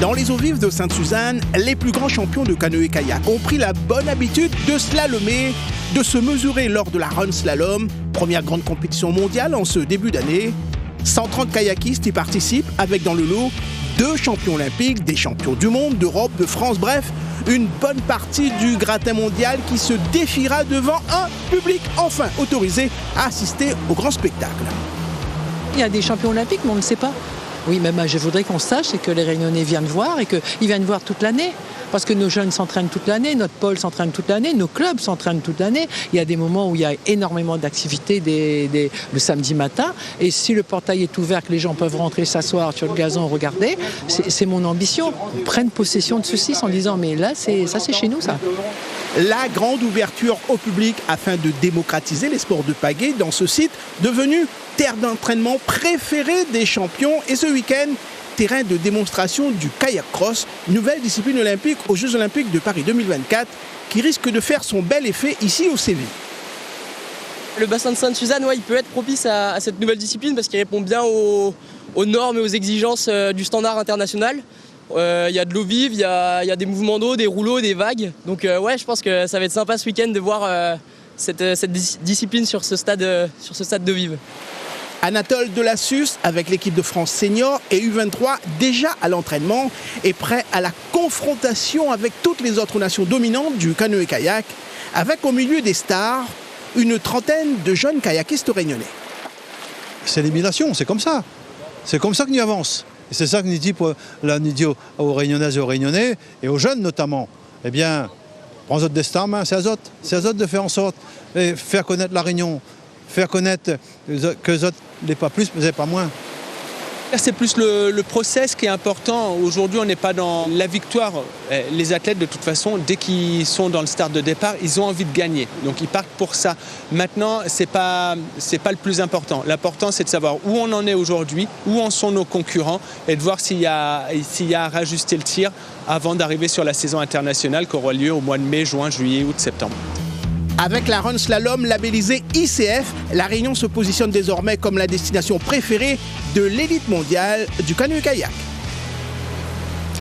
Dans les eaux vives de Sainte-Suzanne, les plus grands champions de canoë-kayak ont pris la bonne habitude de slalomer, de se mesurer lors de la Run Slalom, première grande compétition mondiale en ce début d'année. 130 kayakistes y participent avec dans le lot 2 champions olympiques, des champions du monde, d'Europe, de France, bref, une bonne partie du gratin mondial qui se défiera devant un public enfin autorisé à assister au grand spectacle. Il y a des champions olympiques, mais on ne le sait pas. Oui, mais je voudrais qu'on sache et que les Réunionnais viennent voir et qu'ils viennent voir toute l'année. Parce que nos jeunes s'entraînent toute l'année, notre pôle s'entraîne toute l'année, nos clubs s'entraînent toute l'année. Il y a des moments où il y a énormément d'activités le samedi matin. Et si le portail est ouvert, que les gens peuvent rentrer, s'asseoir sur le gazon, regarder, c'est mon ambition. On prenne possession de ceci en disant mais là, c'est chez nous, ça. La grande ouverture au public afin de démocratiser les sports de pagaie dans ce site devenu terre d'entraînement préférée des champions. Et ce week-end, terrain de démonstration du kayak cross, nouvelle discipline olympique aux Jeux Olympiques de Paris 2024 qui risque de faire son bel effet ici au Sévi. Le bassin de Sainte-Suzanne, il peut être propice à cette nouvelle discipline parce qu'il répond bien aux normes et aux exigences du standard international. Il y a de l'eau vive, il y a des mouvements d'eau, des rouleaux, des vagues. Donc je pense que ça va être sympa ce week-end de voir cette discipline sur ce stade d'eau vive. Anatole Delassus, avec l'équipe de France senior et U23 déjà à l'entraînement, est prêt à la confrontation avec toutes les autres nations dominantes du canoë-kayak, avec au milieu des stars une trentaine de jeunes kayakistes réunionnais. C'est l'élimination, c'est comme ça. C'est comme ça que nous avançons. Et c'est ça que nous dit aux Réunionnaises et aux Réunionnais, et aux jeunes notamment. Eh bien, prends votre destin en main, c'est à eux de faire en sorte de faire connaître la Réunion, faire connaître que les autres n'est pas plus, mais pas moins. C'est plus le process qui est important. Aujourd'hui, on n'est pas dans la victoire. Les athlètes, de toute façon, dès qu'ils sont dans le start de départ, ils ont envie de gagner. Donc, ils partent pour ça. Maintenant, c'est pas le plus important. L'important, c'est de savoir où on en est aujourd'hui, où en sont nos concurrents, et de voir s'il y a à rajuster le tir avant d'arriver sur la saison internationale qui aura lieu au mois de mai, juin, juillet, août, septembre. Avec la Run Slalom labellisée ICF, la Réunion se positionne désormais comme la destination préférée de l'élite mondiale du canoë-kayak.